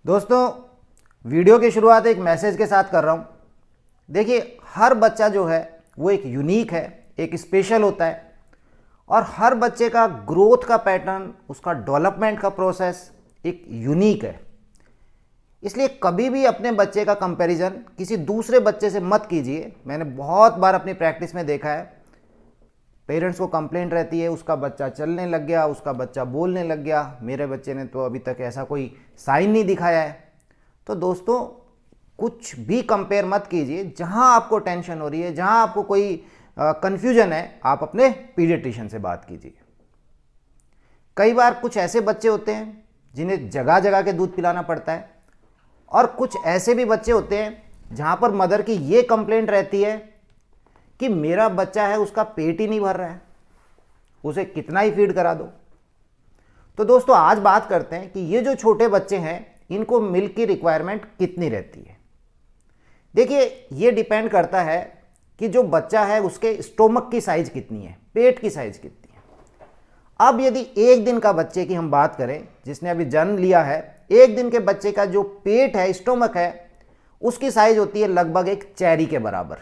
दोस्तों, वीडियो की शुरुआत एक मैसेज के साथ कर रहा हूँ। देखिए, हर बच्चा जो है वो एक यूनिक है, एक स्पेशल होता है और हर बच्चे का ग्रोथ का पैटर्न, उसका डेवलपमेंट का प्रोसेस एक यूनिक है। इसलिए कभी भी अपने बच्चे का कंपैरिजन किसी दूसरे बच्चे से मत कीजिए। मैंने बहुत बार अपनी प्रैक्टिस में देखा है, पेरेंट्स को कंप्लेंट रहती है उसका बच्चा चलने लग गया, उसका बच्चा बोलने लग गया, मेरे बच्चे ने तो अभी तक ऐसा कोई साइन नहीं दिखाया है। तो दोस्तों, कुछ भी कंपेयर मत कीजिए। जहां आपको टेंशन हो रही है, जहां आपको कोई कंफ्यूजन है, आप अपने पीडियाट्रिशियन से बात कीजिए। कई बार कुछ ऐसे बच्चे होते हैं जिन्हें जगह जगह के दूध पिलाना पड़ता है और कुछ ऐसे भी बच्चे होते हैं जहां पर मदर की ये कंप्लेंट रहती है कि मेरा बच्चा है, उसका पेट ही नहीं भर रहा है, उसे कितना ही फीड करा दो। तो दोस्तों, आज बात करते हैं कि ये जो छोटे बच्चे हैं इनको मिल्क की रिक्वायरमेंट कितनी रहती है। देखिए, ये डिपेंड करता है कि जो बच्चा है उसके स्टोमक की साइज कितनी है, पेट की साइज कितनी है। अब यदि एक दिन का बच्चे की हम बात करें, जिसने अभी जन्म लिया है, एक दिन के बच्चे का जो पेट है, स्टोमक है, उसकी साइज होती है लगभग एक चेरी के बराबर,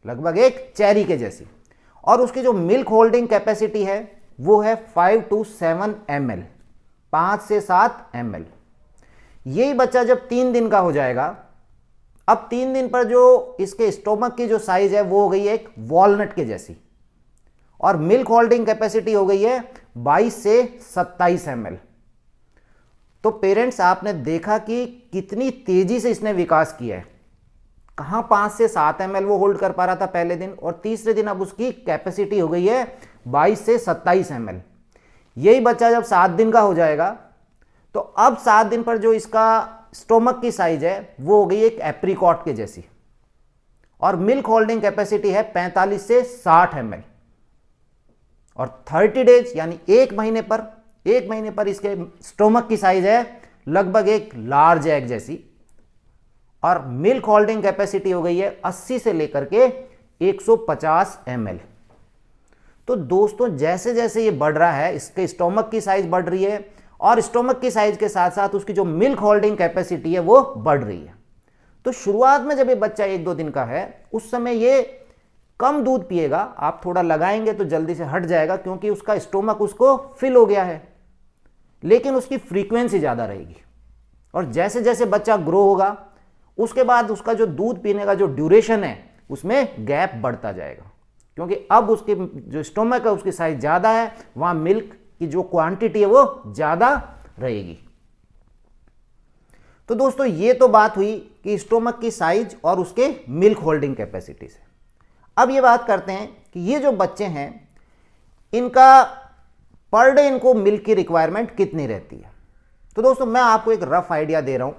लगभग एक चेरी के जैसी। और उसकी जो मिल्क होल्डिंग कैपेसिटी है वो है 5 to 7 ml, 5 से 7 ml। यही बच्चा जब 3 दिन का हो जाएगा, अब 3 दिन पर जो इसके स्टोमक की जो साइज है वो हो गई है एक वॉलनट के जैसी, और मिल्क होल्डिंग कैपेसिटी हो गई है 22 से 27 ml। तो पेरेंट्स, आपने देखा कि कितनी तेजी से इसने विकास किया है। कहां 5 से 7 ml वो होल्ड कर पा रहा था पहले दिन, और तीसरे दिन अब उसकी कैपेसिटी हो गई है 22 से 27 ml। यही बच्चा जब 7 दिन का हो जाएगा तो अब 7 दिन पर जो इसका स्टोमक की साइज है वो हो गई एक एप्रिकॉट के जैसी, और मिल्क होल्डिंग कैपेसिटी है 45 से 60 ml। और 30 डेज यानी एक महीने पर इसके स्टोमक की साइज है लगभग एक लार्ज एग जैसी, और मिल्क होल्डिंग कैपेसिटी हो गई है 80 से लेकर के 150 ml। तो दोस्तों, जैसे जैसे ये बढ़ रहा है, इसके स्टोमक की साइज बढ़ रही है और स्टोमक की साइज के साथ साथ उसकी जो मिल्क होल्डिंग कैपेसिटी है वो बढ़ रही है। तो शुरुआत में जब ये बच्चा 1-2 दिन का है, उस समय ये कम दूध पिएगा। आप थोड़ा लगाएंगे तो जल्दी से हट जाएगा क्योंकि उसका स्टोमक उसको फिल हो गया है, लेकिन उसकी फ्रीक्वेंसी ज़्यादा रहेगी। और जैसे जैसे बच्चा ग्रो होगा, उसके बाद उसका जो दूध पीने का जो ड्यूरेशन है उसमें गैप बढ़ता जाएगा, क्योंकि अब उसके जो स्टोमक है उसकी साइज ज़्यादा है, वहाँ मिल्क की जो क्वांटिटी है वो ज़्यादा रहेगी। तो दोस्तों, ये तो बात हुई कि स्टोमक की साइज और उसके मिल्क होल्डिंग कैपेसिटी से। अब ये बात करते हैं कि ये जो बच्चे हैं इनका पर डे इनको मिल्क की रिक्वायरमेंट कितनी रहती है। तो दोस्तों, मैं आपको एक रफ आइडिया दे रहा हूँ।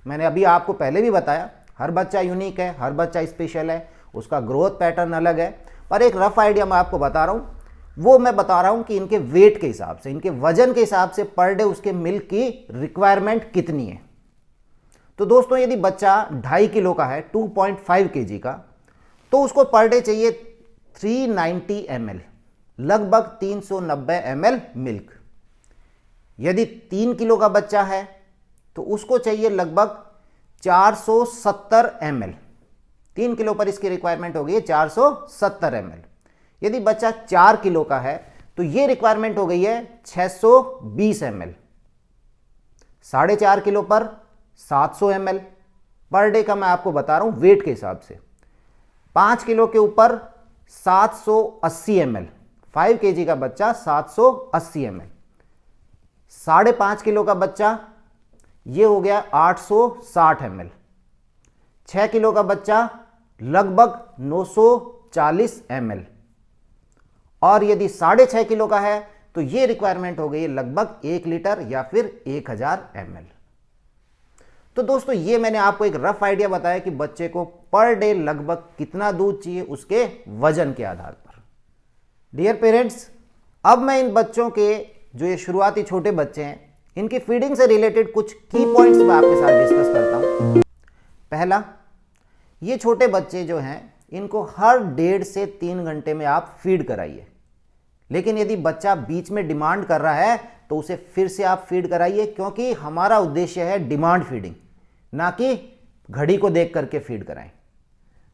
मैंने अभी आपको पहले भी बताया, हर बच्चा यूनिक है, हर बच्चा स्पेशल है, उसका ग्रोथ पैटर्न अलग है, पर एक रफ आइडिया मैं आपको बता रहा हूँ। वो मैं बता रहा हूँ कि इनके वेट के हिसाब से, इनके वजन के हिसाब से पर डे उसके मिल्क की रिक्वायरमेंट कितनी है। तो दोस्तों, यदि बच्चा 2.5 किलो का है, 2.5 kg का, तो उसको पर डे चाहिए 390 ml, लगभग 390 ml मिल्क। यदि 3 किलो का बच्चा है तो उसको चाहिए लगभग 470 ml। 3 किलो पर इसकी रिक्वायरमेंट हो गई है 470 ml। यदि बच्चा 4 किलो का है तो ये रिक्वायरमेंट हो गई है 620 ml। 4.5 किलो पर 700 ml पर डे का मैं आपको बता रहा हूं वेट के हिसाब से। 5 किलो के ऊपर 780 ml, 5 kg का बच्चा 780 ml। 5.5 किलो का बच्चा ये हो गया 860 ml। 6 किलो का बच्चा लगभग 940 ml। और यदि 6.5 किलो का है तो ये रिक्वायरमेंट हो गई है लगभग 1 लीटर या फिर 1000 ml। तो दोस्तों, ये मैंने आपको एक रफ आइडिया बताया कि बच्चे को पर डे लगभग कितना दूध चाहिए उसके वजन के आधार पर। डियर पेरेंट्स, अब मैं इन बच्चों के, जो ये शुरुआती छोटे बच्चे हैं, इनकी फीडिंग से रिलेटेड कुछ की पॉइंट्स मैं आपके साथ डिस्कस करता हूं। पहला, ये छोटे बच्चे जो हैं इनको हर 1.5 से 3 घंटे में आप फीड कराइए, लेकिन यदि बच्चा बीच में डिमांड कर रहा है तो उसे फिर से आप फीड कराइए, क्योंकि हमारा उद्देश्य है डिमांड फीडिंग, ना कि घड़ी को देख करके फीड कराएं।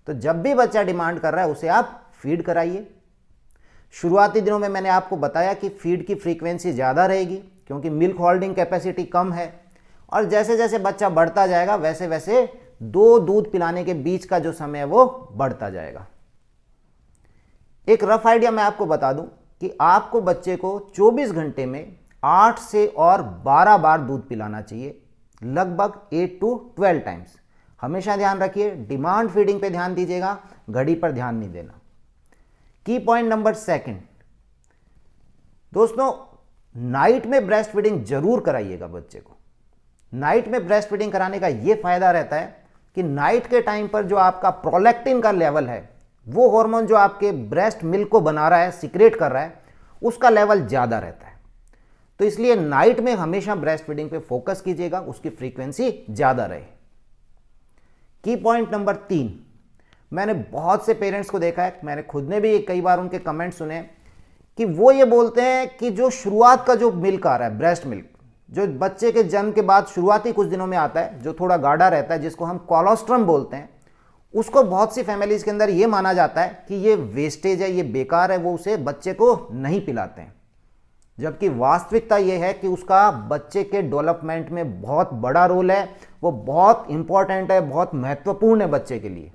तो जब भी बच्चा डिमांड कर रहा है उसे आप फीड कराइए। शुरुआती दिनों में मैंने आपको बताया कि फीड की फ्रीक्वेंसी ज़्यादा रहेगी क्योंकि मिल्क होल्डिंग कैपेसिटी कम है, और जैसे जैसे बच्चा बढ़ता जाएगा वैसे वैसे 2 दूध पिलाने के बीच का जो समय है वो बढ़ता जाएगा। एक रफ आइडिया मैं आपको बता दूं कि आपको बच्चे को 24 घंटे में 8 से और 12 बार दूध पिलाना चाहिए, लगभग 8 to 12 टाइम्स। हमेशा ध्यान रखिए, डिमांड फीडिंग पे ध्यान दीजिएगा, घड़ी पर ध्यान नहीं देना। की पॉइंट नंबर 2, दोस्तों नाइट में ब्रेस्ट फीडिंग जरूर कराइएगा बच्चे को। नाइट में ब्रेस्ट फीडिंग कराने का यह फायदा रहता है कि नाइट के टाइम पर जो आपका प्रोलैक्टिन का लेवल है, वो हार्मोन जो आपके ब्रेस्ट मिल्क को बना रहा है, सीक्रेट कर रहा है, उसका लेवल ज्यादा रहता है। तो इसलिए नाइट में हमेशा ब्रेस्ट फीडिंग पे फोकस कीजिएगा, उसकी फ्रीक्वेंसी ज्यादा रहे। की पॉइंट नंबर 3, मैंने बहुत से पेरेंट्स को देखा है, मैंने खुद ने भी कई बार उनके कमेंट सुने कि वो ये बोलते हैं कि जो शुरुआत का जो मिल्क आ रहा है, ब्रेस्ट मिल्क, जो बच्चे के जन्म के बाद शुरुआती कुछ दिनों में आता है, जो थोड़ा गाढ़ा रहता है, जिसको हम कोलोस्ट्रम बोलते हैं, उसको बहुत सी फैमिलीज के अंदर ये माना जाता है कि ये वेस्टेज है, ये बेकार है, वो उसे बच्चे को नहीं पिलाते हैं। जबकि वास्तविकता ये है कि उसका बच्चे के डेवलपमेंट में बहुत बड़ा रोल है, वो बहुत इंपॉर्टेंट है, बहुत महत्वपूर्ण है बच्चे के लिए,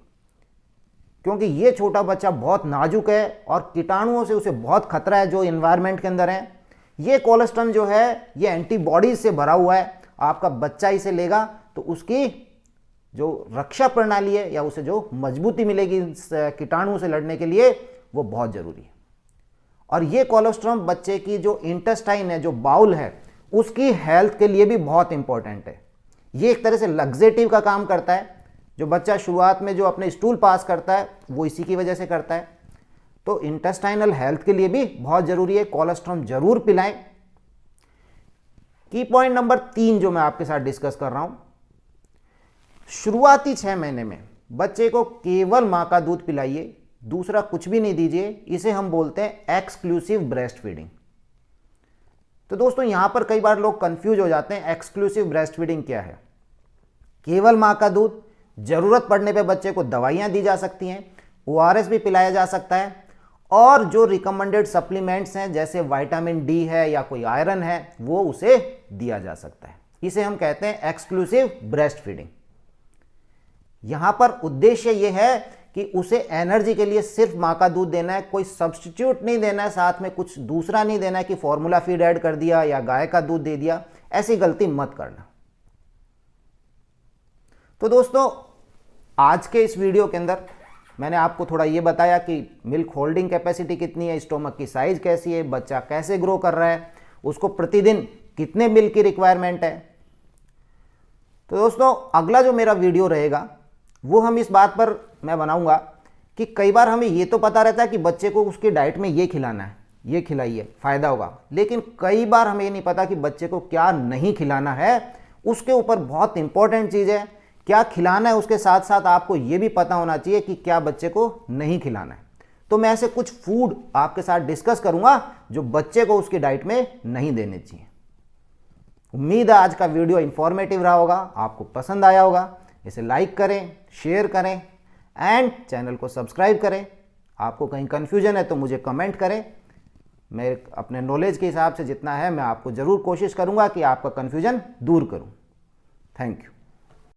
क्योंकि ये छोटा बच्चा बहुत नाजुक है और कीटाणुओं से उसे बहुत खतरा है जो एनवायरनमेंट के अंदर है। ये कोलेस्ट्रॉल जो है ये एंटीबॉडीज से भरा हुआ है, आपका बच्चा इसे लेगा तो उसकी जो रक्षा प्रणाली है या उसे जो मजबूती मिलेगी कीटाणुओं से लड़ने के लिए, वो बहुत जरूरी है। और ये कोलेस्ट्रॉल बच्चे की जो इंटेस्टाइन है, जो बाउल है, उसकी हेल्थ के लिए भी बहुत इंपॉर्टेंट है। ये एक तरह से लग्जेटिव का काम करता है। जो बच्चा शुरुआत में जो अपने स्टूल पास करता है वो इसी की वजह से करता है। तो इंटेस्टाइनल हेल्थ के लिए भी बहुत जरूरी है, कोलेस्ट्रॉल जरूर पिलाएं। की पॉइंट नंबर 3 जो मैं आपके साथ डिस्कस कर रहा हूं, शुरुआती 6 महीने में बच्चे को केवल मां का दूध पिलाइए, दूसरा कुछ भी नहीं दीजिए। इसे हम बोलते हैं एक्सक्लूसिव ब्रेस्ट फीडिंग। तो दोस्तों यहां पर कई बार लोग कंफ्यूज हो जाते हैं, एक्सक्लूसिव ब्रेस्ट फीडिंग क्या है। केवल मां का दूध, जरूरत पड़ने पे बच्चे को दवाइयां दी जा सकती हैं, ORS भी पिलाया जा सकता है, और जो रिकमेंडेड सप्लीमेंट्स हैं जैसे विटामिन डी है या कोई आयरन है वो उसे दिया जा सकता है। इसे हम कहते हैं एक्सक्लूसिव ब्रेस्ट फीडिंग। यहां पर उद्देश्य यह है कि उसे एनर्जी के लिए सिर्फ मां का दूध देना है, कोई सब्स्टिट्यूट नहीं देना है, साथ में कुछ दूसरा नहीं देना है कि फॉर्मूला फीड ऐड कर दिया या गाय का दूध दे दिया। ऐसी गलती मत करना। तो दोस्तों आज के इस वीडियो के अंदर मैंने आपको थोड़ा ये बताया कि मिल्क होल्डिंग कैपेसिटी कितनी है, स्टोमक की साइज कैसी है, बच्चा कैसे ग्रो कर रहा है, उसको प्रतिदिन कितने मिल्क की रिक्वायरमेंट है। तो दोस्तों अगला जो मेरा वीडियो रहेगा वो हम इस बात पर मैं बनाऊंगा कि कई बार हमें ये तो पता रहता है कि बच्चे को उसकी डाइट में ये खिलाना है, ये खिलाइए फ़ायदा होगा, लेकिन कई बार हमें ये नहीं पता कि बच्चे को क्या नहीं खिलाना है। उसके ऊपर बहुत इंपॉर्टेंट चीज़ है, क्या खिलाना है, उसके साथ साथ आपको यह भी पता होना चाहिए कि क्या बच्चे को नहीं खिलाना है। तो मैं ऐसे कुछ फूड आपके साथ डिस्कस करूंगा जो बच्चे को उसकी डाइट में नहीं देने चाहिए। उम्मीद है आज का वीडियो इंफॉर्मेटिव रहा होगा, आपको पसंद आया होगा। इसे लाइक करें, शेयर करें एंड चैनल को सब्सक्राइब करें। आपको कहीं कंफ्यूजन है तो मुझे कमेंट करें। मैं अपने नॉलेज के हिसाब से जितना है मैं आपको ज़रूर कोशिश करूंगा कि आपका कंफ्यूजन दूर करूं। Thank you.